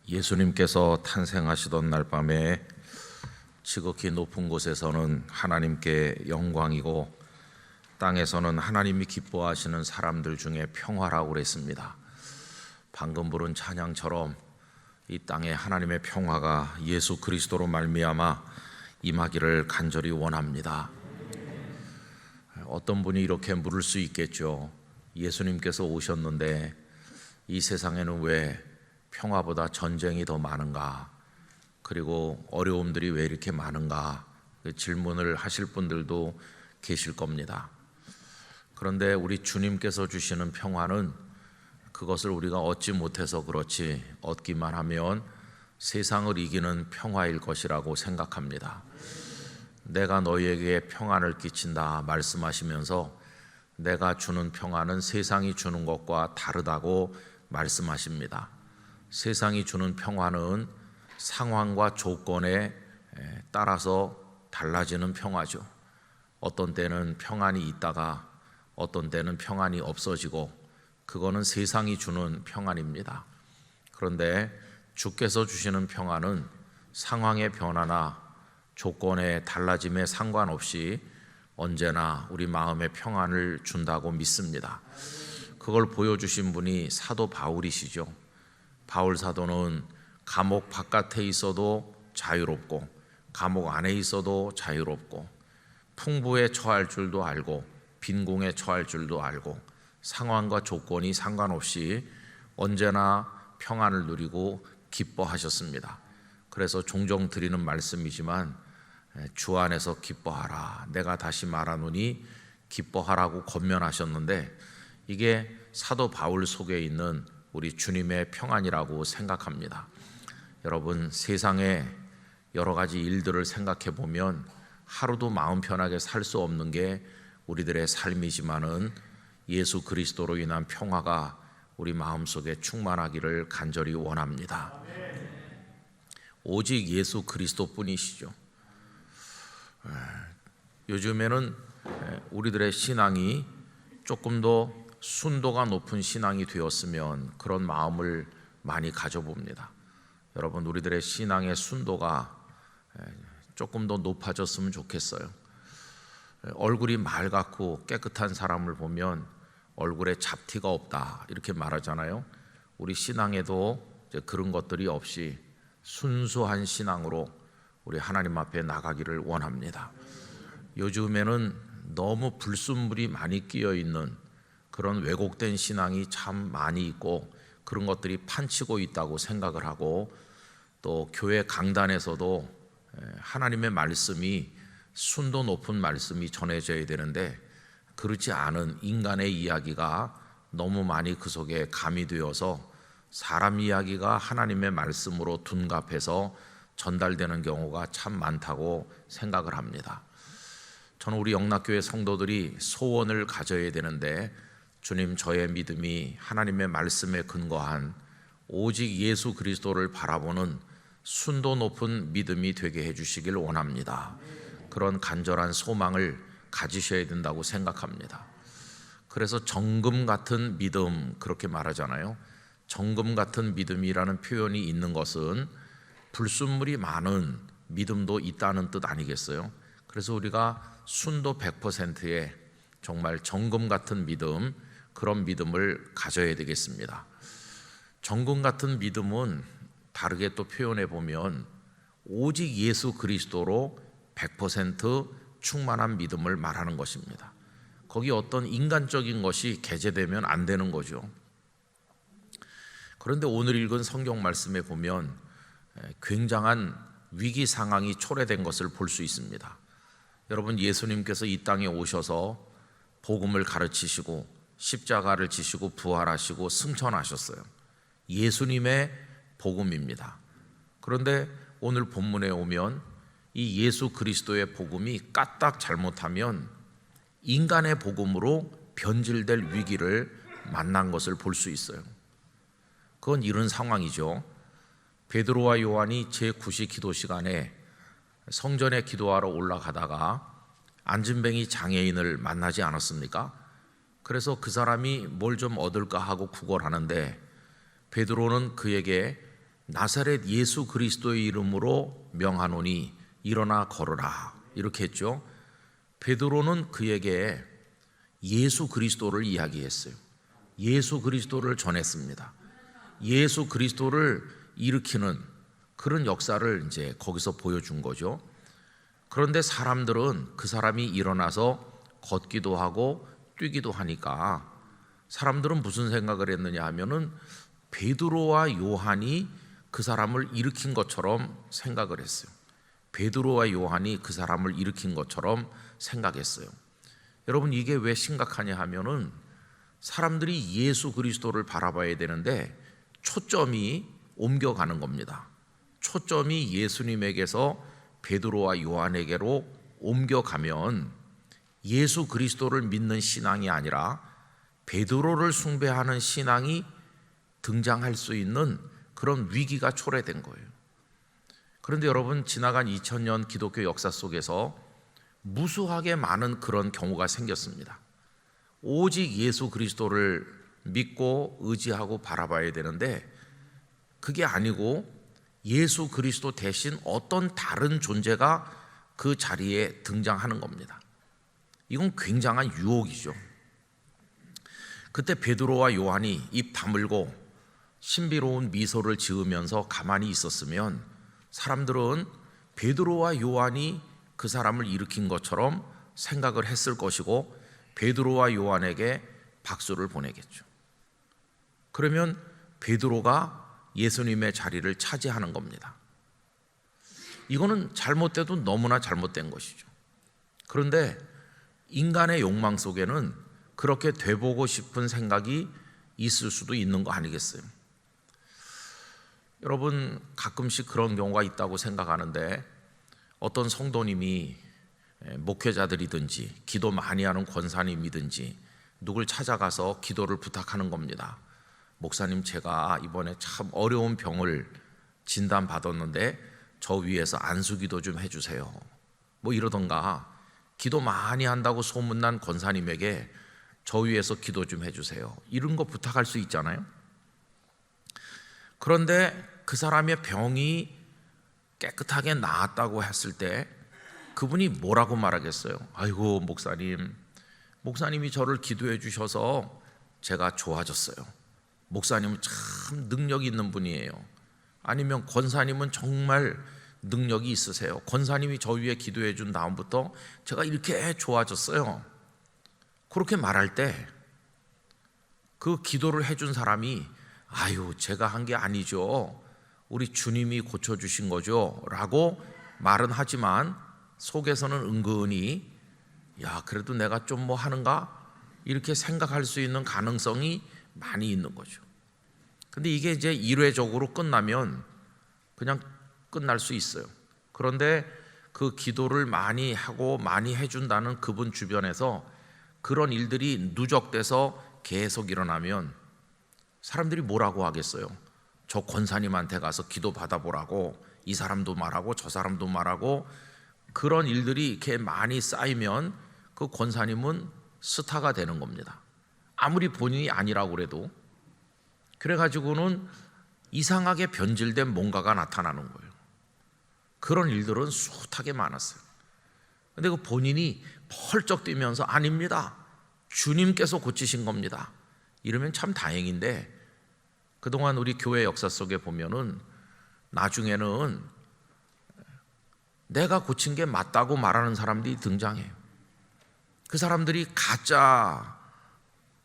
예수님께서 탄생하시던 날 밤에 지극히 높은 곳에서는 하나님께 영광이고 땅에서는 하나님이 기뻐하시는 사람들 중에 평화라고 그랬습니다. 방금 부른 찬양처럼 이 땅에 하나님의 평화가 예수 그리스도로 말미암아 임하기를 간절히 원합니다. 어떤 분이 이렇게 물을 수 있겠죠. 예수님께서 오셨는데 이 세상에는 왜 평화보다 전쟁이 더 많은가? 그리고 어려움들이 왜 이렇게 많은가? 질문을 하실 분들도 계실 겁니다. 그런데 우리 주님께서 주시는 평화는 그것을 우리가 얻지 못해서 그렇지 얻기만 하면 세상을 이기는 평화일 것이라고 생각합니다. 내가 너희에게 평안을 끼친다 말씀하시면서 내가 주는 평안은 세상이 주는 것과 다르다고 말씀하십니다. 세상이 주는 평화는 상황과 조건에 따라서 달라지는 평화죠. 어떤 때는 평안이 있다가 어떤 때는 평안이 없어지고 그거는 세상이 주는 평안입니다. 그런데 주께서 주시는 평안은 상황의 변화나 조건의 달라짐에 상관없이 언제나 우리 마음의 평안을 준다고 믿습니다. 그걸 보여주신 분이 사도 바울이시죠. 바울 사도는 감옥 바깥에 있어도 자유롭고 감옥 안에 있어도 자유롭고 풍부에 처할 줄도 알고 빈궁에 처할 줄도 알고 상황과 조건이 상관없이 언제나 평안을 누리고 기뻐하셨습니다. 그래서 종종 드리는 말씀이지만 주 안에서 기뻐하라. 내가 다시 말하노니 기뻐하라고 권면하셨는데 이게 사도 바울 속에 있는 우리 주님의 평안이라고 생각합니다. 여러분, 세상에 여러 가지 일들을 생각해 보면 하루도 마음 편하게 살 수 없는 게 우리들의 삶이지만은 예수 그리스도로 인한 평화가 우리 마음속에 충만하기를 간절히 원합니다. 오직 예수 그리스도뿐이시죠. 요즘에는 우리들의 신앙이 조금 더 순도가 높은 신앙이 되었으면 그런 마음을 많이 가져봅니다. 여러분, 우리들의 신앙의 순도가 조금 더 높아졌으면 좋겠어요. 얼굴이 맑고 깨끗한 사람을 보면 얼굴에 잡티가 없다 이렇게 말하잖아요. 우리 신앙에도 이제 그런 것들이 없이 순수한 신앙으로 우리 하나님 앞에 나가기를 원합니다. 요즘에는 너무 불순물이 많이 끼어 있는 그런 왜곡된 신앙이 참 많이 있고 그런 것들이 판치고 있다고 생각을 하고 또 교회 강단에서도 하나님의 말씀이 순도 높은 말씀이 전해져야 되는데 그렇지 않은 인간의 이야기가 너무 많이 그 속에 가미되어서 사람 이야기가 하나님의 말씀으로 둔갑해서 전달되는 경우가 참 많다고 생각을 합니다. 저는 우리 영락교회 성도들이 소원을 가져야 되는데 주님, 저의 믿음이 하나님의 말씀에 근거한 오직 예수 그리스도를 바라보는 순도 높은 믿음이 되게 해주시길 원합니다. 그런 간절한 소망을 가지셔야 된다고 생각합니다. 그래서 정금 같은 믿음 그렇게 말하잖아요. 정금 같은 믿음이라는 표현이 있는 것은 불순물이 많은 믿음도 있다는 뜻 아니겠어요? 그래서 우리가 순도 100%의 정말 정금 같은 믿음, 그런 믿음을 가져야 되겠습니다. 정금 같은 믿음은 다르게 또 표현해 보면 오직 예수 그리스도로 100% 충만한 믿음을 말하는 것입니다. 거기 어떤 인간적인 것이 개재되면 안 되는 거죠. 그런데 오늘 읽은 성경 말씀에 보면 굉장한 위기 상황이 초래된 것을 볼 수 있습니다. 여러분, 예수님께서 이 땅에 오셔서 복음을 가르치시고 십자가를 지시고 부활하시고 승천하셨어요. 예수님의 복음입니다. 그런데 오늘 본문에 오면 이 예수 그리스도의 복음이 까딱 잘못하면 인간의 복음으로 변질될 위기를 만난 것을 볼 수 있어요. 그건 이런 상황이죠. 베드로와 요한이 제9시 기도 시간에 성전에 기도하러 올라가다가 안진뱅이 장애인을 만나지 않았습니까? 그래서 그 사람이 뭘 좀 얻을까 하고 구걸하는데 베드로는 그에게 나사렛 예수 그리스도의 이름으로 명하노니 일어나 걸으라, 이렇게 했죠. 베드로는 그에게 예수 그리스도를 이야기했어요. 예수 그리스도를 전했습니다. 예수 그리스도를 일으키는 그런 역사를 이제 거기서 보여준 거죠. 그런데 사람들은 그 사람이 일어나서 걷기도 하고 뛰기도 하니까 사람들은 무슨 생각을 했느냐 하면은 베드로와 요한이 그 사람을 일으킨 것처럼 생각을 했어요. 베드로와 요한이 그 사람을 일으킨 것처럼 생각했어요. 여러분, 이게 왜 심각하냐 하면은 사람들이 예수 그리스도를 바라봐야 되는데 초점이 옮겨가는 겁니다. 초점이 예수님에게서 베드로와 요한에게로 옮겨가면 예수 그리스도를 믿는 신앙이 아니라 베드로를 숭배하는 신앙이 등장할 수 있는 그런 위기가 초래된 거예요. 그런데 여러분, 지나간 2000년 기독교 역사 속에서 무수하게 많은 그런 경우가 생겼습니다. 오직 예수 그리스도를 믿고 의지하고 바라봐야 되는데 그게 아니고 예수 그리스도 대신 어떤 다른 존재가 그 자리에 등장하는 겁니다. 이건 굉장한 유혹이죠. 그때 베드로와 요한이 입 다물고 신비로운 미소를 지으면서 가만히 있었으면 사람들은 베드로와 요한이 그 사람을 일으킨 것처럼 생각을 했을 것이고 베드로와 요한에게 박수를 보내겠죠. 그러면 베드로가 예수님의 자리를 차지하는 겁니다. 이거는 잘못돼도 너무나 잘못된 것이죠. 그런데 인간의 욕망 속에는 그렇게 돼보고 싶은 생각이 있을 수도 있는 거 아니겠어요? 여러분, 가끔씩 그런 경우가 있다고 생각하는데 어떤 성도님이 목회자들이든지 기도 많이 하는 권사님이든지 누굴 찾아가서 기도를 부탁하는 겁니다. 목사님, 제가 이번에 참 어려운 병을 진단받았는데 저 위에서 안수기도 좀 해주세요. 뭐 이러던가, 기도 많이 한다고 소문난 권사님에게 저 위에서 기도 좀 해주세요, 이런 거 부탁할 수 있잖아요. 그런데 그 사람의 병이 깨끗하게 나았다고 했을 때 그분이 뭐라고 말하겠어요? 아이고, 목사님이 저를 기도해 주셔서 제가 좋아졌어요. 목사님은 참 능력이 있는 분이에요. 아니면 권사님은 정말 능력이 있으세요. 권사님이 저 위에 기도해 준 다음부터 제가 이렇게 좋아졌어요. 그렇게 말할 때 그 기도를 해준 사람이 아유, 제가 한 게 아니죠, 우리 주님이 고쳐주신 거죠 라고 말은 하지만 속에서는 은근히 야, 그래도 내가 좀 뭐 하는가, 이렇게 생각할 수 있는 가능성이 많이 있는 거죠. 근데 이게 이제 일회적으로 끝나면 그냥 끝날 수 있어요. 그런데 그 기도를 많이 하고 많이 해준다는 그분 주변에서 그런 일들이 누적돼서 계속 일어나면 사람들이 뭐라고 하겠어요? 저 권사님한테 가서 기도 받아보라고 이 사람도 말하고 저 사람도 말하고, 그런 일들이 이렇게 많이 쌓이면 그 권사님은 스타가 되는 겁니다. 아무리 본인이 아니라고 그래도. 그래가지고는 이상하게 변질된 뭔가가 나타나는 거예요. 그런 일들은 숱하게 많았어요. 근데 그 본인이 펄쩍 뛰면서 아닙니다, 주님께서 고치신 겁니다, 이러면 참 다행인데, 그동안 우리 교회 역사 속에 보면은 나중에는 내가 고친 게 맞다고 말하는 사람들이 등장해요. 그 사람들이 가짜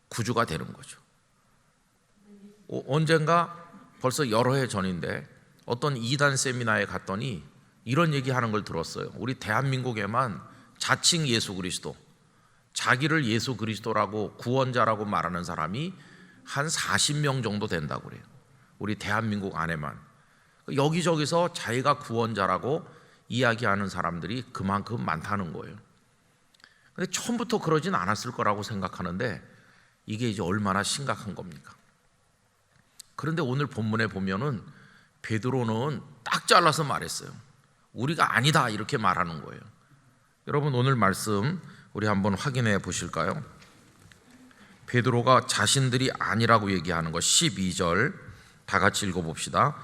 구주가 되는 거죠. 언젠가 벌써 여러 해 전인데 어떤 이단 세미나에 갔더니 이런 얘기하는 걸 들었어요. 우리 대한민국에만 자칭 예수 그리스도, 자기를 예수 그리스도라고 구원자라고 말하는 사람이 한 40명 정도 된다고 그래요. 우리 대한민국 안에만. 여기저기서 자기가 구원자라고 이야기하는 사람들이 그만큼 많다는 거예요. 근데 처음부터 그러진 않았을 거라고 생각하는데 이게 이제 얼마나 심각한 겁니까? 그런데 오늘 본문에 보면은 베드로는 딱 잘라서 말했어요. 우리가 아니다, 이렇게 말하는 거예요. 여러분, 오늘 말씀 우리 한번 확인해 보실까요? 베드로가 자신들이 아니라고 얘기하는 거 12절 다 같이 읽어봅시다.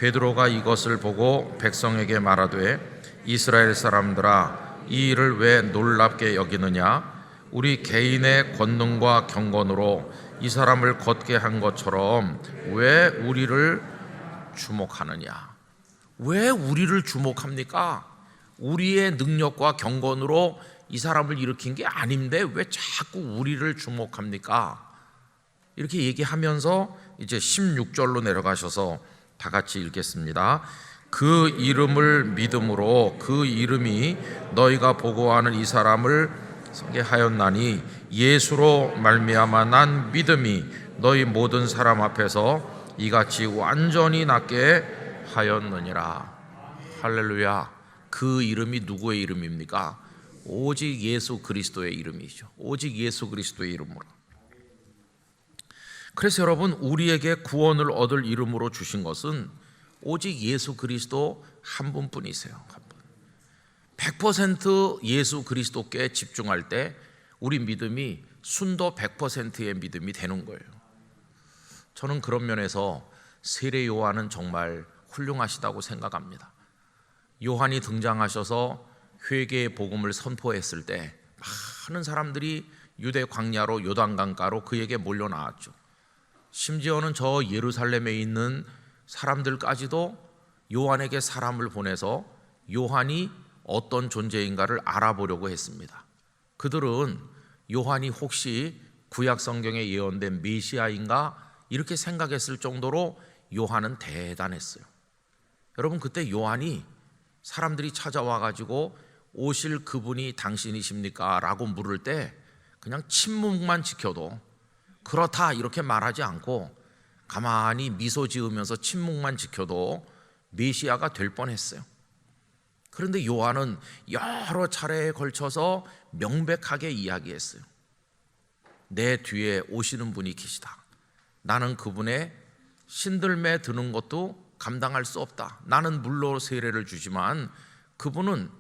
베드로가 이것을 보고 백성에게 말하되 이스라엘 사람들아 이 일을 왜 놀랍게 여기느냐 우리 개인의 권능과 경건으로 이 사람을 걷게 한 것처럼 왜 우리를 주목하느냐. 왜 우리를 주목합니까? 우리의 능력과 경건으로 이 사람을 일으킨 게 아닌데 왜 자꾸 우리를 주목합니까? 이렇게 얘기하면서 이제 16절로 내려가셔서 다 같이 읽겠습니다. 그 이름을 믿음으로 그 이름이 너희가 보고하는 이 사람을 서게 하였나니 예수로 말미암아 난 믿음이 너희 모든 사람 앞에서 이같이 완전히 낫게 하였느니라. 할렐루야. 그 이름이 누구의 이름입니까? 오직 예수 그리스도의 이름이죠. 오직 예수 그리스도의 이름으로. 그래서 여러분, 우리에게 구원을 얻을 이름으로 주신 것은 오직 예수 그리스도 한 분뿐이세요. 한 분. 100% 예수 그리스도께 집중할 때 우리 믿음이 순도 100%의 믿음이 되는 거예요. 저는 그런 면에서 세례 요한은 정말 훌륭하시다고 생각합니다. 요한이 등장하셔서 회개의 복음을 선포했을 때 많은 사람들이 유대 광야로 요단강가로 그에게 몰려 나왔죠. 심지어는 저 예루살렘에 있는 사람들까지도 요한에게 사람을 보내서 요한이 어떤 존재인가를 알아보려고 했습니다. 그들은 요한이 혹시 구약 성경에 예언된 메시아인가 이렇게 생각했을 정도로 요한은 대단했어요. 여러분, 그때 요한이 사람들이 찾아와 가지고 오실 그분이 당신이십니까? 라고 물을 때 그냥 침묵만 지켜도 그렇다 이렇게 말하지 않고 가만히 미소 지으면서 침묵만 지켜도 메시아가 될 뻔했어요. 그런데 요한은 여러 차례에 걸쳐서 명백하게 이야기했어요. 내 뒤에 오시는 분이 계시다. 나는 그분의 신들매 드는 것도 감당할 수 없다. 나는 물로 세례를 주지만 그분은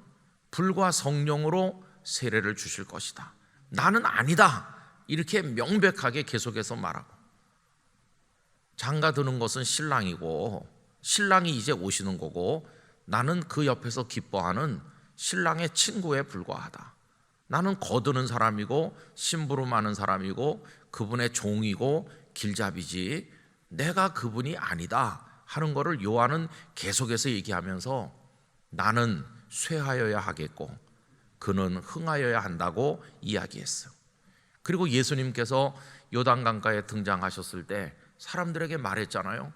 불과 성령으로 세례를 주실 것이다. 나는 아니다. 이렇게 명백하게 계속해서 말하고, 장가 드는 것은 신랑이고 신랑이 이제 오시는 거고 나는 그 옆에서 기뻐하는 신랑의 친구에 불과하다. 나는 거드는 사람이고 심부름하는 사람이고 그분의 종이고 길잡이지 내가 그분이 아니다 하는 것을 요한은 계속해서 얘기하면서 나는 쇠하여야 하겠고 그는 흥하여야 한다고 이야기했어요. 그리고 예수님께서 요단강가에 등장하셨을 때 사람들에게 말했잖아요.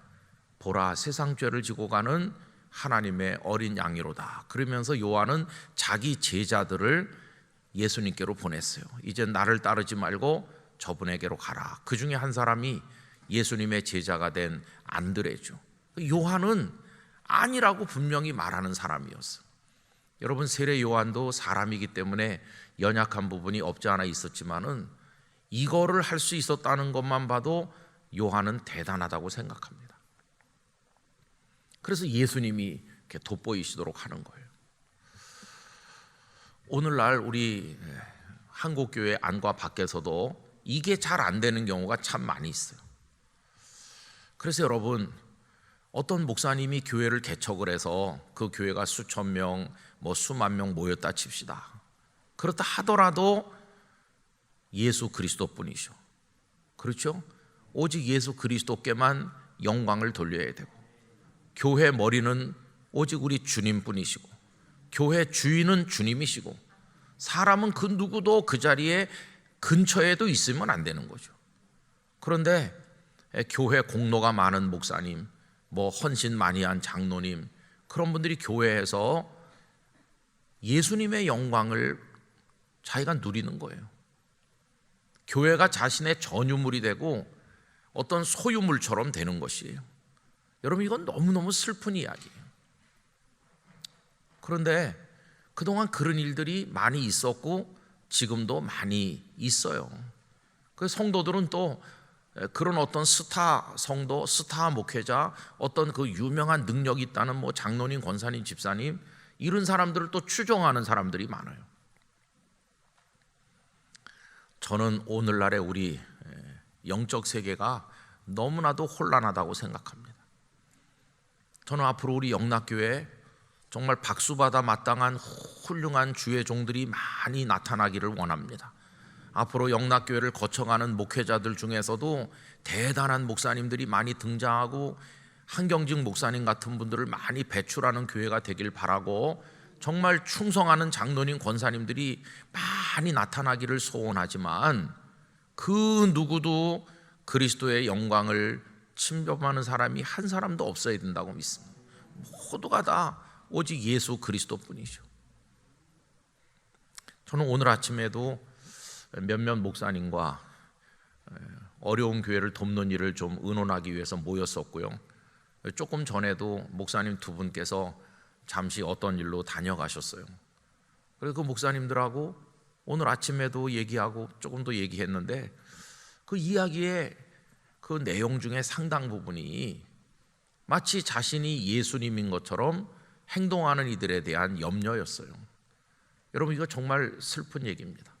보라, 세상 죄를 지고 가는 하나님의 어린 양이로다. 그러면서 요한은 자기 제자들을 예수님께로 보냈어요. 이제 나를 따르지 말고 저분에게로 가라. 그 중에 한 사람이 예수님의 제자가 된 안드레죠. 요한은 아니라고 분명히 말하는 사람이었어요. 여러분, 세례 요한도 사람이기 때문에 연약한 부분이 없지 않아 있었지만은 이거를 할 수 있었다는 것만 봐도 요한은 대단하다고 생각합니다. 그래서 예수님이 이렇게 돋보이시도록 하는 거예요. 오늘날 우리 한국교회 안과 밖에서도 이게 잘 안 되는 경우가 참 많이 있어요. 그래서 여러분, 어떤 목사님이 교회를 개척을 해서 그 교회가 수천 명, 수만 명 모였다 칩시다. 그렇다 하더라도 예수 그리스도뿐이죠. 그렇죠? 오직 예수 그리스도께만 영광을 돌려야 되고, 교회 머리는 오직 우리 주님뿐이시고 교회 주인은 주님이시고 사람은 그 누구도 그 자리에 근처에도 있으면 안 되는 거죠. 그런데 교회 공로가 많은 목사님, 헌신 많이 한 장로님, 그런 분들이 교회에서 예수님의 영광을 자기가 누리는 거예요. 교회가 자신의 전유물이 되고 어떤 소유물처럼 되는 것이에요. 여러분, 이건 너무너무 슬픈 이야기예요. 그런데 그동안 그런 일들이 많이 있었고 지금도 많이 있어요. 그 성도들은 또 그런 어떤 스타 성도, 스타 목회자, 어떤 그 유명한 능력이 있다는 장로님, 권사님, 집사님, 이런 사람들을 또 추종하는 사람들이 많아요. 저는 오늘날의 우리 영적 세계가 너무나도 혼란하다고 생각합니다. 저는 앞으로 우리 영락교회 정말 박수받아 마땅한 훌륭한 주의 종들이 많이 나타나기를 원합니다. 앞으로 영락교회를 거쳐가는 목회자들 중에서도 대단한 목사님들이 많이 등장하고 한경직 목사님 같은 분들을 많이 배출하는 교회가 되길 바라고, 정말 충성하는 장로님 권사님들이 많이 나타나기를 소원하지만 그 누구도 그리스도의 영광을 침범하는 사람이 한 사람도 없어야 된다고 믿습니다. 모두가 다 오직 예수 그리스도뿐이죠. 저는 오늘 아침에도 몇몇 목사님과 어려운 교회를 돕는 일을 좀 의논하기 위해서 모였었고요. 조금 전에도 목사님 두 분께서 잠시 어떤 일로 다녀가셨어요. 그래서 그 목사님들하고 오늘 아침에도 얘기하고 조금 더 얘기했는데, 그 이야기의 그 내용 중에 상당 부분이 마치 자신이 예수님인 것처럼 행동하는 이들에 대한 염려였어요. 여러분, 이거 정말 슬픈 얘기입니다.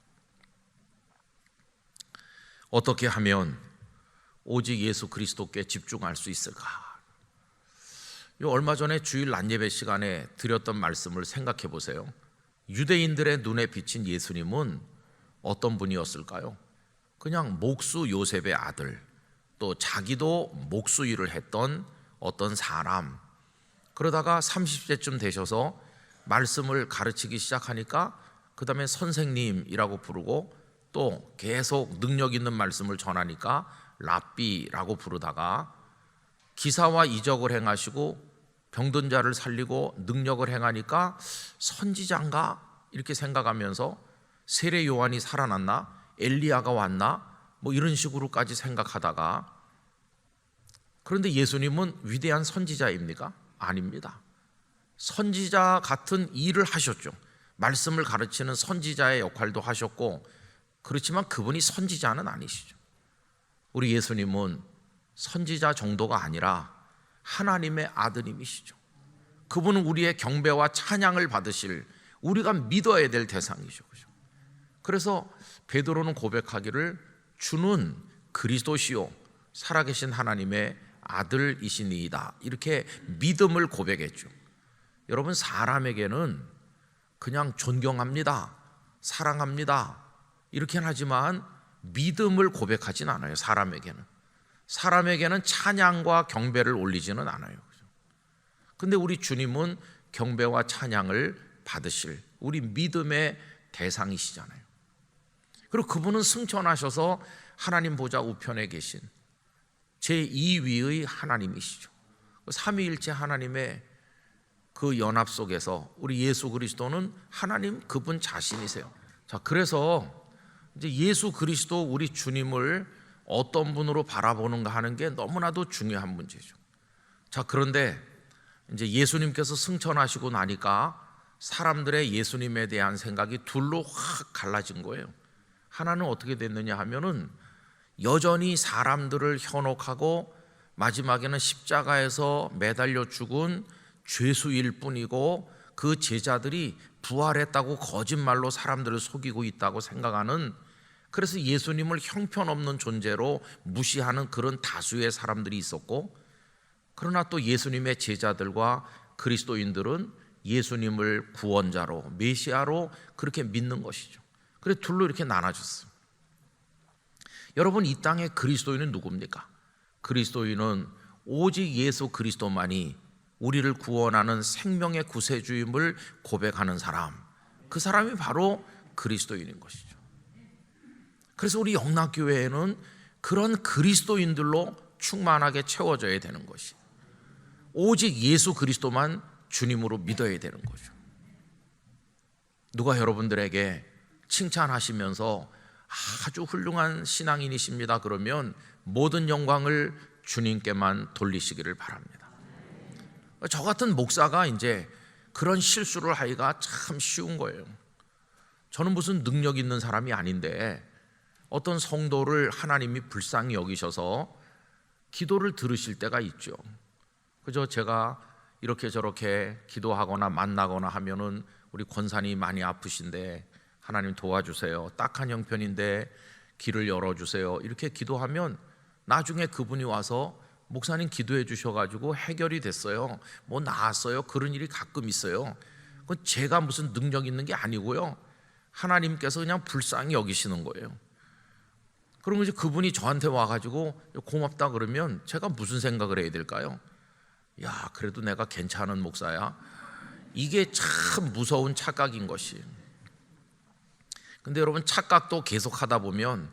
어떻게 하면 오직 예수 그리스도께 집중할 수 있을까? 얼마 전에 주일 낮예배 시간에 드렸던 말씀을 생각해 보세요. 유대인들의 눈에 비친 예수님은 어떤 분이었을까요? 그냥 목수 요셉의 아들, 또 자기도 목수 일을 했던 어떤 사람. 그러다가 30세쯤 되셔서 말씀을 가르치기 시작하니까 그 다음에 선생님이라고 부르고, 또 계속 능력 있는 말씀을 전하니까 랍비라고 부르다가 기사와 이적을 행하시고 병든 자를 살리고 능력을 행하니까 선지자인가 이렇게 생각하면서 세례 요한이 살아났나, 엘리야가 왔나, 뭐 이런 식으로까지 생각하다가, 그런데 예수님은 위대한 선지자입니까? 아닙니다. 선지자 같은 일을 하셨죠. 말씀을 가르치는 선지자의 역할도 하셨고, 그렇지만 그분이 선지자는 아니시죠. 우리 예수님은 선지자 정도가 아니라 하나님의 아드님이시죠. 그분은 우리의 경배와 찬양을 받으실, 우리가 믿어야 될 대상이죠. 그래서 베드로는 고백하기를 주는 그리스도시요 살아계신 하나님의 아들이시니이다, 이렇게 믿음을 고백했죠. 여러분, 사람에게는 그냥 존경합니다, 사랑합니다 이렇게는 하지만 믿음을 고백하진 않아요. 사람에게는 찬양과 경배를 올리지는 않아요. 근데 우리 주님은 경배와 찬양을 받으실 우리 믿음의 대상이시잖아요. 그리고 그분은 승천하셔서 하나님 보좌 우편에 계신 제2위의 하나님이시죠. 삼위일체 하나님의 그 연합 속에서 우리 예수 그리스도는 하나님 그분 자신이세요. 자, 그래서 이제 예수 그리스도 우리 주님을 어떤 분으로 바라보는가 하는 게 너무나도 중요한 문제죠. 자, 그런데 이제 예수님께서 승천하시고 나니까 사람들의 예수님에 대한 생각이 둘로 확 갈라진 거예요. 하나는 어떻게 됐느냐 하면은 여전히 사람들을 현혹하고 마지막에는 십자가에서 매달려 죽은 죄수일 뿐이고, 그 제자들이 부활했다고 거짓말로 사람들을 속이고 있다고 생각하는, 그래서 예수님을 형편없는 존재로 무시하는 그런 다수의 사람들이 있었고, 그러나 또 예수님의 제자들과 그리스도인들은 예수님을 구원자로, 메시아로 그렇게 믿는 것이죠. 그래서 둘로 이렇게 나눠졌어요. 여러분, 이 땅의 그리스도인은 누굽니까? 그리스도인은 오직 예수 그리스도만이 우리를 구원하는 생명의 구세주임을 고백하는 사람, 그 사람이 바로 그리스도인인 것이죠. 그래서 우리 영락교회에는 그런 그리스도인들로 충만하게 채워져야 되는 것이, 오직 예수 그리스도만 주님으로 믿어야 되는 거죠. 누가 여러분들에게 칭찬하시면서 아주 훌륭한 신앙인이십니다 그러면 모든 영광을 주님께만 돌리시기를 바랍니다. 저 같은 목사가 이제 그런 실수를 하기가 참 쉬운 거예요. 저는 무슨 능력 있는 사람이 아닌데 어떤 성도를 하나님이 불쌍히 여기셔서 기도를 들으실 때가 있죠. 그저 제가 이렇게 저렇게 기도하거나 만나거나 하면은 우리 권사님이 많이 아프신데 하나님 도와주세요, 딱한 형편인데 길을 열어주세요, 이렇게 기도하면 나중에 그분이 와서 목사님 기도해 주셔가지고 해결이 됐어요. 뭐 나았어요. 그런 일이 가끔 있어요. 그건 제가 무슨 능력 있는 게 아니고요. 하나님께서 그냥 불쌍히 여기시는 거예요. 그러면 이제 그분이 저한테 와가지고 고맙다 그러면 제가 무슨 생각을 해야 될까요? 야, 그래도 내가 괜찮은 목사야. 이게 참 무서운 착각인 것이. 근데 여러분, 착각도 계속 하다 보면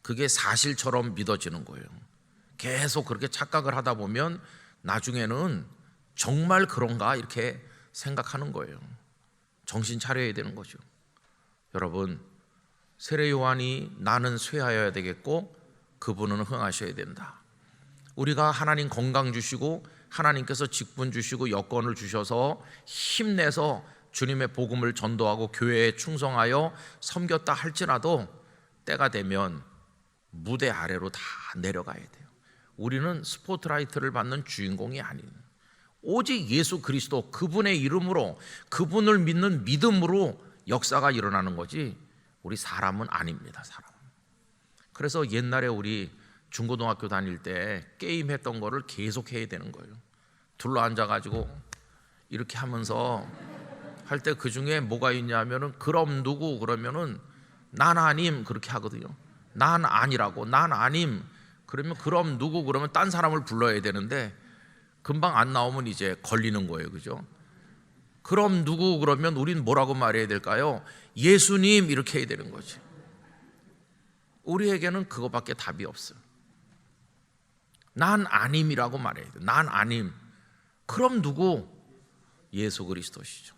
그게 사실처럼 믿어지는 거예요. 계속 그렇게 착각을 하다 보면 나중에는 정말 그런가 이렇게 생각하는 거예요. 정신 차려야 되는 거죠. 여러분, 세례 요한이 나는 쇠하여야 되겠고 그분은 흥하셔야 된다. 우리가 하나님 건강 주시고 하나님께서 직분 주시고 여건을 주셔서 힘내서 주님의 복음을 전도하고 교회에 충성하여 섬겼다 할지라도 때가 되면 무대 아래로 다 내려가야 돼요. 우리는 스포트라이트를 받는 주인공이 아닌, 오직 예수 그리스도 그분의 이름으로, 그분을 믿는 믿음으로 역사가 일어나는 거지 우리 사람은 아닙니다. 사람. 그래서 옛날에 우리 중고등학교 다닐 때 게임했던 거를 계속 해야 되는 거예요. 둘러 앉아가지고 이렇게 하면서 할 때 그 중에 뭐가 있냐면은 그럼 누구 그러면은 난 아님 그렇게 하거든요. 난 아니라고, 난 아님 그러면 그럼 누구 그러면 딴 사람을 불러야 되는데 금방 안 나오면 이제 걸리는 거예요. 그죠? 그럼 누구 그러면 우린 뭐라고 말해야 될까요? 예수님 이렇게 해야 되는 거지. 우리에게는 그거밖에 답이 없어요. 난 아님이라고 말해야 돼. 난 아님. 그럼 누구? 예수 그리스도시죠.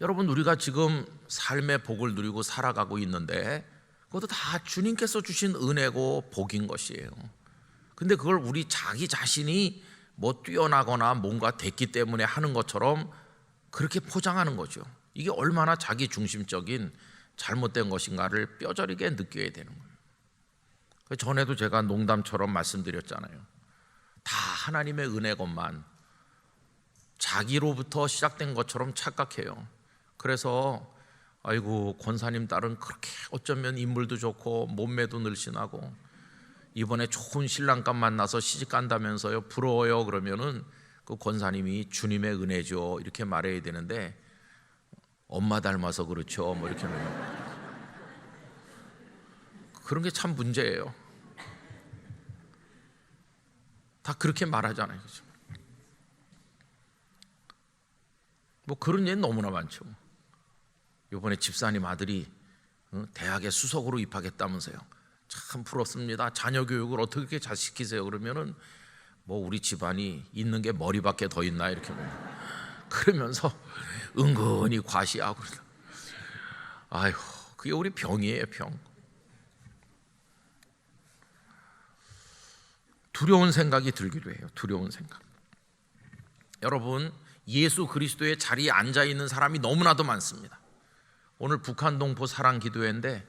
여러분, 우리가 지금 삶의 복을 누리고 살아가고 있는데 그것도 다 주님께서 주신 은혜고 복인 것이에요. 근데 그걸 우리 자기 자신이 뭐 뛰어나거나 뭔가 됐기 때문에 하는 것처럼 그렇게 포장하는 거죠. 이게 얼마나 자기 중심적인 잘못된 것인가를 뼈저리게 느껴야 되는 거예요. 전에도 제가 농담처럼 말씀드렸잖아요. 다 하나님의 은혜것만 자기로부터 시작된 것처럼 착각해요. 그래서 아이고, 권사님 딸은 그렇게 어쩌면 인물도 좋고 몸매도 늘씬하고 이번에 좋은 신랑감 만나서 시집간다면서요, 부러워요. 그러면은 그 권사님이 주님의 은혜죠 이렇게 말해야 되는데 엄마 닮아서 그렇죠 뭐 이렇게 그런 게 참 문제예요. 다 그렇게 말하잖아요. 그렇죠? 뭐 그런 예는 너무나 많죠. 이번에 집사님 아들이 대학에 수석으로 입학했다면서요. 참 부럽습니다. 자녀 교육을 어떻게 잘 시키세요? 그러면은 뭐 우리 집안이 있는 게 머리밖에 더 있나 이렇게 그러면서 은근히 과시하고. 아휴, 그게 우리 병이에요, 병. 두려운 생각이 들기도 해요. 두려운 생각. 여러분, 예수 그리스도의 자리에 앉아 있는 사람이 너무나도 많습니다. 오늘 북한 동포 사랑기도회인데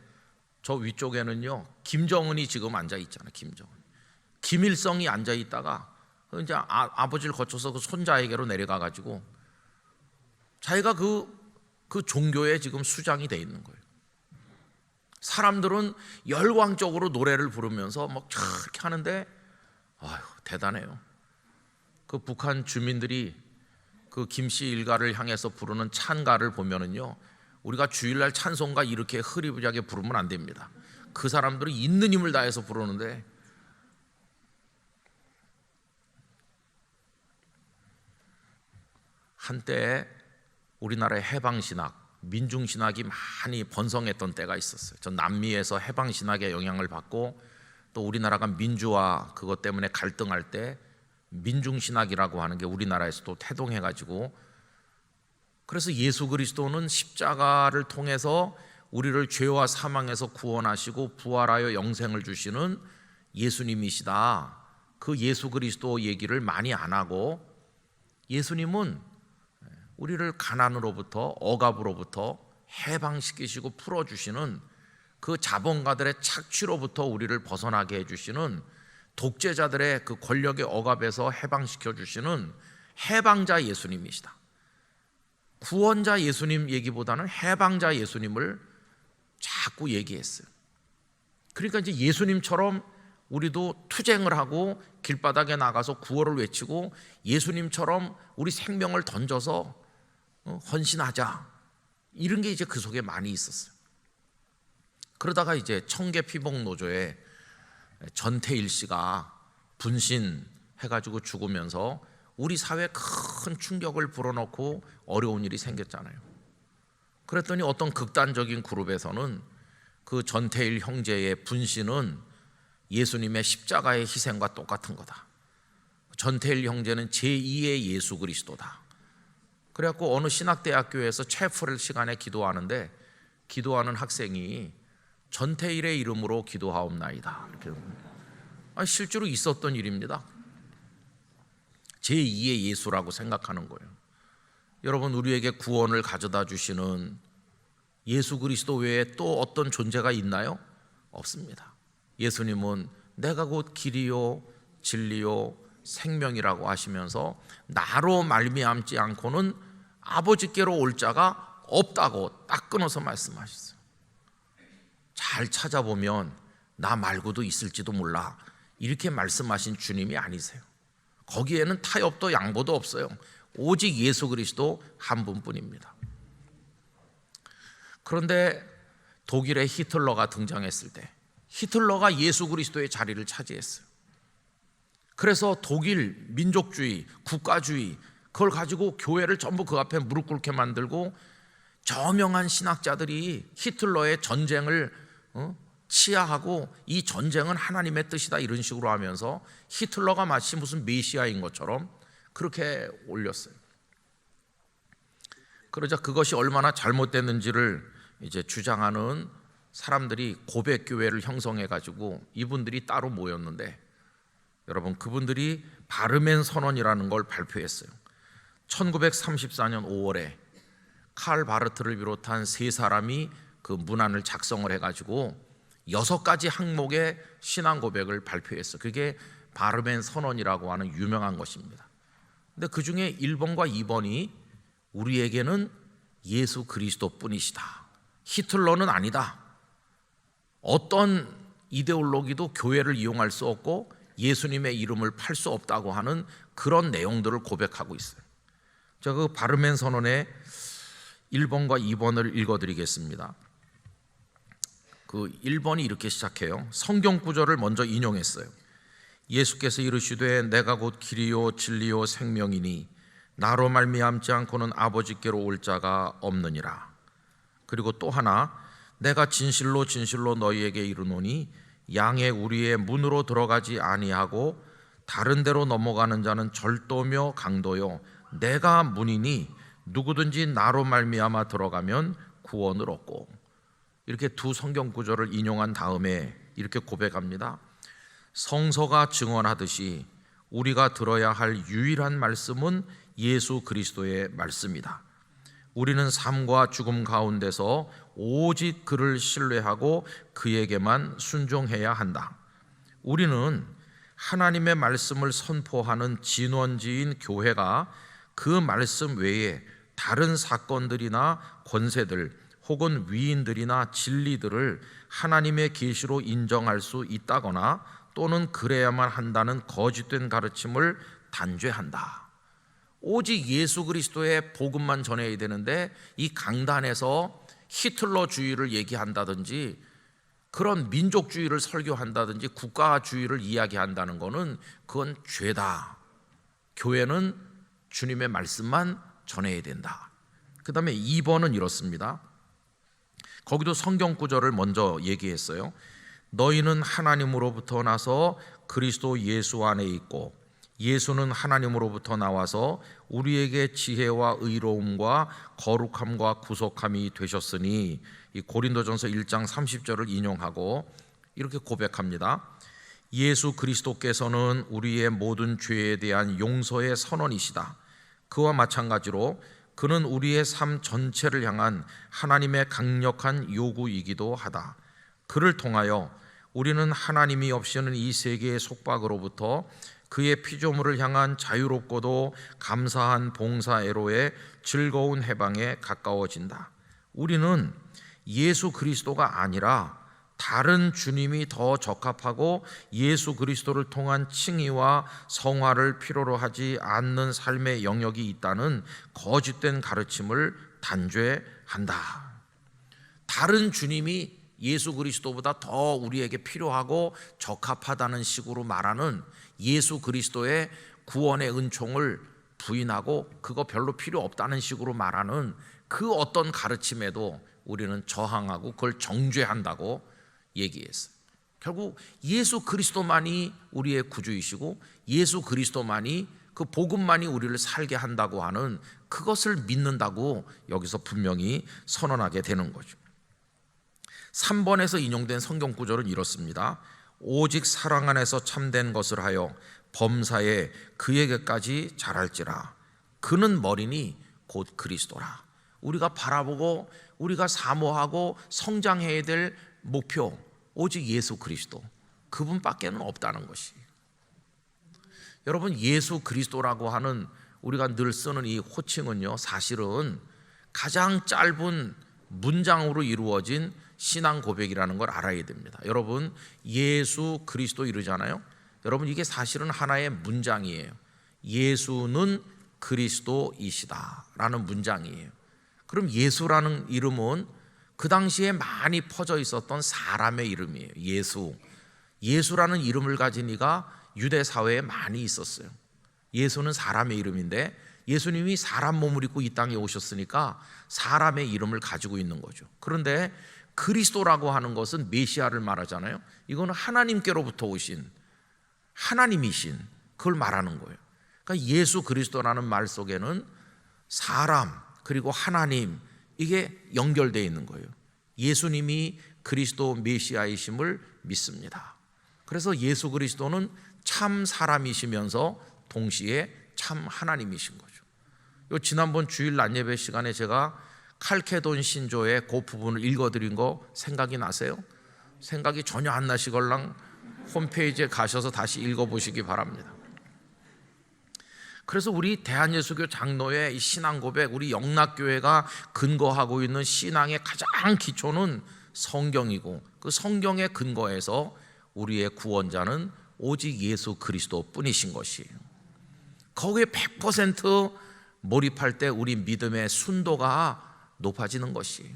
저 위쪽에는요 김정은이 지금 앉아 있잖아요. 김정은, 김일성이 앉아 있다가 이제 아버지를 거쳐서 그 손자에게로 내려가 가지고 자기가 그 종교에 지금 수장이 돼 있는 거예요. 사람들은 열광적으로 노래를 부르면서 막 이렇게 하는데 아유, 대단해요. 그 북한 주민들이 그 김씨 일가를 향해서 부르는 찬가를 보면은요, 우리가 주일날 찬송가 이렇게 흐리부리하게 부르면 안 됩니다. 그 사람들은 있는 힘을 다해서 부르는데 한때 우리나라의 해방신학, 민중신학이 많이 번성했던 때가 있었어요. 전 남미에서 해방신학의 영향을 받고 또 우리나라가 민주화 그것 때문에 갈등할 때 민중신학이라고 하는 게 우리나라에서도 태동해가지고, 그래서 예수 그리스도는 십자가를 통해서 우리를 죄와 사망에서 구원하시고 부활하여 영생을 주시는 예수님이시다. 그 예수 그리스도 얘기를 많이 안 하고, 예수님은 우리를 가난으로부터 억압으로부터 해방시키시고 풀어주시는 그 자본가들의 착취로부터 우리를 벗어나게 해주시는, 독재자들의 그 권력의 억압에서 해방시켜 주시는 해방자 예수님이시다. 구원자 예수님 얘기보다는 해방자 예수님을 자꾸 얘기했어요. 그러니까 이제 예수님처럼 우리도 투쟁을 하고 길바닥에 나가서 구호를 외치고 예수님처럼 우리 생명을 던져서 헌신하자, 이런 게 이제 그 속에 많이 있었어요. 그러다가 이제 청계피복노조에 전태일 씨가 분신해가지고 죽으면서 우리 사회에 큰 충격을 불어넣고 어려운 일이 생겼잖아요. 그랬더니 어떤 극단적인 그룹에서는 그 전태일 형제의 분신은 예수님의 십자가의 희생과 똑같은 거다. 전태일 형제는 제2의 예수 그리스도다. 그래갖고 어느 신학대학교에서 채플 시간에 기도하는데 기도하는 학생이 전태일의 이름으로 기도하옵나이다, 이렇게. 실제로 있었던 일입니다. 제2의 예수라고 생각하는 거예요. 여러분, 우리에게 구원을 가져다 주시는 예수 그리스도 외에 또 어떤 존재가 있나요? 없습니다. 예수님은 내가 곧 길이요 진리요 생명이라고 하시면서 나로 말미암지 않고는 아버지께로 올 자가 없다고 딱 끊어서 말씀하셨어요. 잘 찾아보면 나 말고도 있을지도 몰라, 이렇게 말씀하신 주님이 아니세요. 거기에는 타협도 양보도 없어요. 오직 예수 그리스도 한 분뿐입니다. 그런데 독일의 히틀러가 등장했을 때 히틀러가 예수 그리스도의 자리를 차지했어요. 그래서 독일 민족주의, 국가주의, 그걸 가지고 교회를 전부 그 앞에 무릎 꿇게 만들고 저명한 신학자들이 히틀러의 전쟁을 치하하고 이 전쟁은 하나님의 뜻이다, 이런 식으로 하면서 히틀러가 마치 무슨 메시아인 것처럼 그렇게 올렸어요. 그러자 그것이 얼마나 잘못됐는지를 이제 주장하는 사람들이 고백교회를 형성해 가지고 이분들이 따로 모였는데, 여러분, 그분들이 바르멘 선언이라는 걸 발표했어요. 1934년 5월에 칼 바르트를 비롯한 세 사람이 그 문안을 작성을 해가지고 6가지 항목의 신앙 고백을 발표했어요. 그게 바르멘 선언이라고 하는 유명한 것입니다. 근데 그 중에 1번과 2번이 우리에게는 예수 그리스도뿐이시다, 히틀러는 아니다, 어떤 이데올로기도 교회를 이용할 수 없고 예수님의 이름을 팔 수 없다고 하는 그런 내용들을 고백하고 있어요. 제가 그 바르멘 선언의 1번과 2번을 읽어드리겠습니다. 그 1번이 이렇게 시작해요. 성경 구절을 먼저 인용했어요. 예수께서 이르시되 내가 곧 길이요 진리요 생명이니 나로 말미암지 않고는 아버지께로 올 자가 없느니라. 그리고 또 하나, 내가 진실로 진실로 너희에게 이르노니 양의 우리의 문으로 들어가지 아니하고 다른 데로 넘어가는 자는 절도며 강도요 내가 문이니 누구든지 나로 말미암아 들어가면 구원을 얻고. 이렇게 두 성경 구절을 인용한 다음에 이렇게 고백합니다. 성서가 증언하듯이 우리가 들어야 할 유일한 말씀은 예수 그리스도의 말씀이다. 우리는 삶과 죽음 가운데서 오직 그를 신뢰하고 그에게만 순종해야 한다. 우리는 하나님의 말씀을 선포하는 진원지인 교회가 그 말씀 외에 다른 사건들이나 권세들 혹은 위인들이나 진리들을 하나님의 계시로 인정할 수 있다거나 또는 그래야만 한다는 거짓된 가르침을 단죄한다. 오직 예수 그리스도의 복음만 전해야 되는데 이 강단에서 히틀러주의를 얘기한다든지 그런 민족주의를 설교한다든지 국가주의를 이야기한다는 것은 그건 죄다. 교회는 주님의 말씀만 전해야 된다. 그 다음에 2번은 이렇습니다. 거기도 성경 구절을 먼저 얘기했어요. 너희는 하나님으로부터 나서 그리스도 예수 안에 있고 예수는 하나님으로부터 나와서 우리에게 지혜와 의로움과 거룩함과 구속함이 되셨으니, 이 고린도전서 1장 30절을 인용하고 이렇게 고백합니다. 예수 그리스도께서는 우리의 모든 죄에 대한 용서의 선언이시다. 그와 마찬가지로 그는 우리의 삶 전체를 향한 하나님의 강력한 요구이기도 하다. 그를 통하여 우리는 하나님이 없이는 이 세계의 속박으로부터 그의 피조물을 향한 자유롭고도 감사한 봉사애로의 즐거운 해방에 가까워진다. 우리는 예수 그리스도가 아니라 다른 주님이 더 적합하고 예수 그리스도를 통한 칭의와 성화를 필요로 하지 않는 삶의 영역이 있다는 거짓된 가르침을 단죄한다. 다른 주님이 예수 그리스도보다 더 우리에게 필요하고 적합하다는 식으로 말하는 예수 그리스도의 구원의 은총을 부인하고 그거 별로 필요 없다는 식으로 말하는 그 어떤 가르침에도 우리는 저항하고 그걸 정죄한다고 얘기했어요. 결국 예수 그리스도만이 우리의 구주이시고 예수 그리스도만이 그 복음만이 우리를 살게 한다고 하는 그것을 믿는다고 여기서 분명히 선언하게 되는 거죠. 3번에서 인용된 성경 구절은 이렇습니다. 오직 사랑 안에서 참된 것을 하여 범사에 그에게까지 자랄지라. 그는 머리니 곧 그리스도라. 우리가 바라보고 우리가 사모하고 성장해야 될 목표, 오직 예수 그리스도, 그분밖에는 없다는 것이. 여러분, 예수 그리스도라고 하는 우리가 늘 쓰는 이 호칭은요, 사실은 가장 짧은 문장으로 이루어진 신앙 고백이라는 걸 알아야 됩니다. 여러분, 예수 그리스도 이러잖아요. 여러분, 이게 사실은 하나의 문장이에요. 예수는 그리스도이시다 라는 문장이에요. 그럼 예수라는 이름은 그 당시에 많이 퍼져 있었던 사람의 이름이에요. 예수라는 이름을 가진 이가 유대 사회에 많이 있었어요. 예수는 사람의 이름인데 예수님이 사람 몸을 입고 이 땅에 오셨으니까 사람의 이름을 가지고 있는 거죠. 그런데 그리스도라고 하는 것은 메시아를 말하잖아요. 이거는 하나님께로부터 오신 하나님이신 그걸 말하는 거예요. 그러니까 예수 그리스도라는 말 속에는 사람 그리고 하나님 이게 연결되어 있는 거예요. 예수님이 그리스도 메시아이심을 믿습니다. 그래서 예수 그리스도는 참 사람이시면서 동시에 참 하나님이신 거죠. 요 지난번 주일 낮예배 시간에 제가 칼케돈 신조의 그 부분을 읽어드린 거 생각이 나세요? 생각이 전혀 안 나시걸랑 홈페이지에 가셔서 다시 읽어보시기 바랍니다. 그래서 우리 대한예수교 장로의 이 신앙 고백, 우리 영락교회가 근거하고 있는 신앙의 가장 기초는 성경이고 그 성경의 근거에서 우리의 구원자는 오직 예수 그리스도 뿐이신 것이에요. 거기에 100% 몰입할 때 우리 믿음의 순도가 높아지는 것이에요.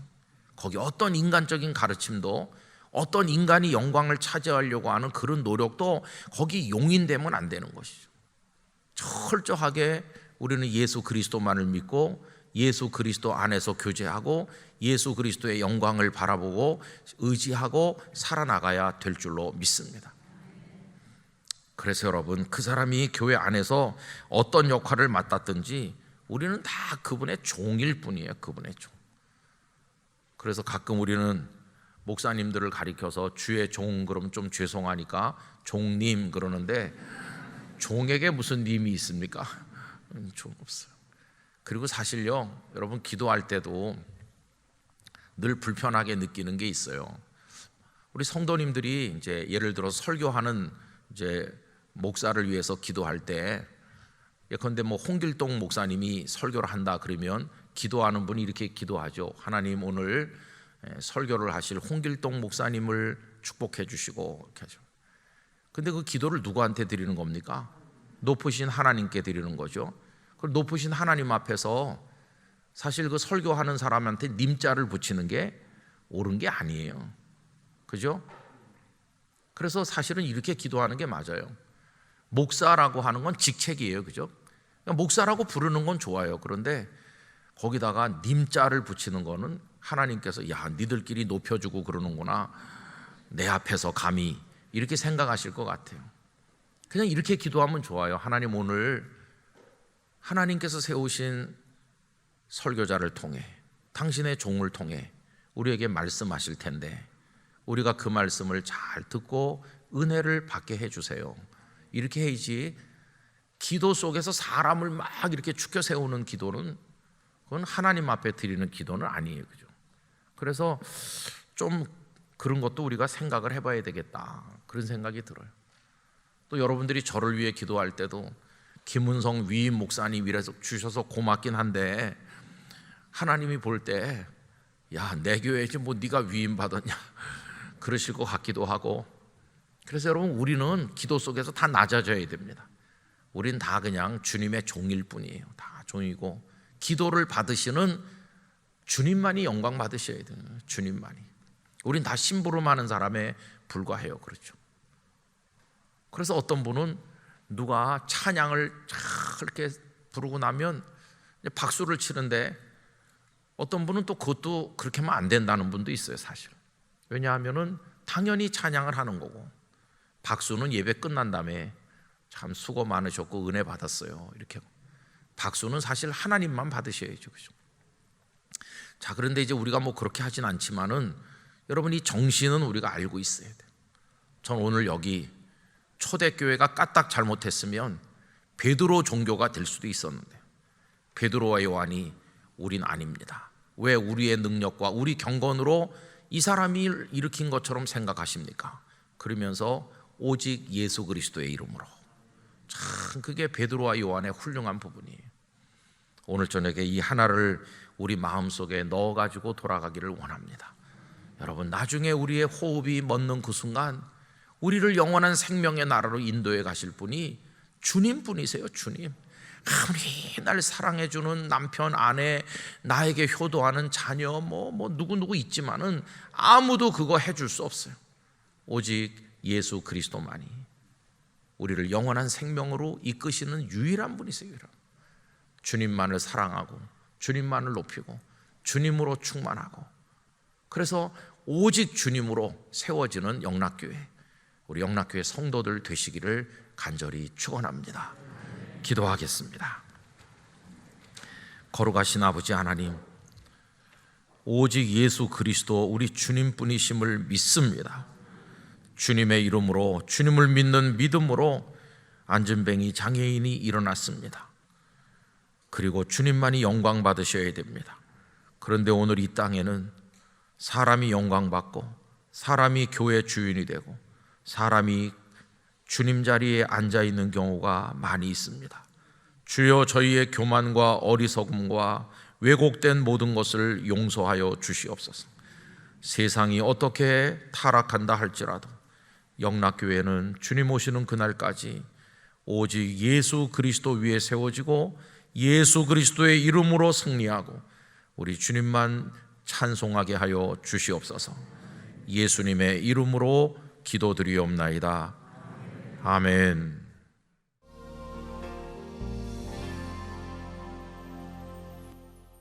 거기 어떤 인간적인 가르침도 어떤 인간이 영광을 차지하려고 하는 그런 노력도 거기 용인되면 안 되는 것이죠. 철저하게 우리는 예수 그리스도만을 믿고 예수 그리스도 안에서 교제하고 예수 그리스도의 영광을 바라보고 의지하고 살아나가야 될 줄로 믿습니다. 그래서 여러분, 그 사람이 교회 안에서 어떤 역할을 맡았든지 우리는 다 그분의 종일 뿐이에요. 그분의 종. 그래서 가끔 우리는 목사님들을 가리켜서 주의 종 그러면 좀 죄송하니까 종님 그러는데 종에게 무슨 님이 있습니까? 종 없어요. 그리고 사실요, 여러분 기도할 때도 늘 불편하게 느끼는 게 있어요. 우리 성도님들이 이제 예를 들어 설교하는 이제 목사를 위해서 기도할 때, 예컨대 뭐 홍길동 목사님이 설교를 한다 그러면 기도하는 분이 이렇게 기도하죠. 하나님, 오늘 설교를 하실 홍길동 목사님을 축복해 주시고 이렇게 하죠. 근데 그 기도를 누구한테 드리는 겁니까? 높으신 하나님께 드리는 거죠. 그 높으신 하나님 앞에서 사실 그 설교하는 사람한테 님자를 붙이는 게 옳은 게 아니에요. 그죠? 그래서 사실은 이렇게 기도하는 게 맞아요. 목사라고 하는 건 직책이에요. 그죠? 목사라고 부르는 건 좋아요. 그런데 거기다가 님자를 붙이는 거는 하나님께서 야, 니들끼리 높여주고 그러는구나. 내 앞에서 감히 이렇게 생각하실 것 같아요. 그냥 이렇게 기도하면 좋아요. 하나님, 오늘 하나님께서 세우신 설교자를 통해 당신의 종을 통해 우리에게 말씀하실 텐데 우리가 그 말씀을 잘 듣고 은혜를 받게 해주세요. 이렇게 해야지 기도 속에서 사람을 막 이렇게 축켜 세우는 기도는 그건 하나님 앞에 드리는 기도는 아니에요. 그죠? 그래서 좀 그런 것도 우리가 생각을 해봐야 되겠다, 그런 생각이 들어요. 또 여러분들이 저를 위해 기도할 때도 김은성 위임 목사님 이래서 주셔서 고맙긴 한데 하나님이 볼 때 야, 내 교회지 뭐 네가 위임 받았냐 그러실 것 같기도 하고. 그래서 여러분, 우리는 기도 속에서 다 낮아져야 됩니다. 우린 다 그냥 주님의 종일 뿐이에요. 다 종이고, 기도를 받으시는 주님만이 영광 받으셔야 돼요. 주님만이. 우린 다 심부름하는 사람에 불과해요. 그렇죠. 그래서 어떤 분은 누가 찬양을 이렇게 부르고 나면 박수를 치는데, 어떤 분은 또 그것도 그렇게 하면 안 된다는 분도 있어요. 사실. 왜냐하면은 당연히 찬양을 하는 거고, 박수는 예배 끝난 다음에 참 수고 많으셨고 은혜 받았어요, 이렇게. 박수는 사실 하나님만 받으셔야죠. 그죠? 자, 그런데 이제 우리가 뭐 그렇게 하진 않지만은 여러분, 이 정신은 우리가 알고 있어야 돼요. 전 오늘 여기 초대교회가 까딱 잘못했으면 베드로 종교가 될 수도 있었는데, 베드로와 요한이 우린 아닙니다. 왜 우리의 능력과 우리 경건으로 이 사람이 일으킨 것처럼 생각하십니까? 그러면서 오직 예수 그리스도의 이름으로. 참 그게 베드로와 요한의 훌륭한 부분이에요. 오늘 저녁에 이 하나를 우리 마음속에 넣어가지고 돌아가기를 원합니다. 여러분, 나중에 우리의 호흡이 멎는 그 순간 우리를 영원한 생명의 나라로 인도해 가실 분이 주님뿐이세요. 주님. 아무리 날 사랑해주는 남편, 아내, 나에게 효도하는 자녀, 누구 있지만은 아무도 그거 해줄 수 없어요. 오직 예수 그리스도만이 우리를 영원한 생명으로 이끄시는 유일한 분이세요. 주님만을 사랑하고 주님만을 높이고 주님으로 충만하고, 그래서 오직 주님으로 세워지는 영락교회, 우리 영락교회 성도들 되시기를 간절히 축원합니다. 기도하겠습니다. 거룩하신 아버지 하나님, 오직 예수 그리스도 우리 주님뿐이심을 믿습니다. 주님의 이름으로, 주님을 믿는 믿음으로 안진뱅이 장애인이 일어났습니다. 그리고 주님만이 영광 받으셔야 됩니다. 그런데 오늘 이 땅에는 사람이 영광 받고, 사람이 교회 주인이 되고, 사람이 주님 자리에 앉아 있는 경우가 많이 있습니다. 주여, 저희의 교만과 어리석음과 왜곡된 모든 것을 용서하여 주시옵소서. 세상이 어떻게 타락한다 할지라도 영락교회는 주님 오시는 그날까지 오직 예수 그리스도 위에 세워지고 예수 그리스도의 이름으로 승리하고 우리 주님만 찬송하게 하여 주시옵소서. 예수님의 이름으로 기도드리옵나이다. 아멘.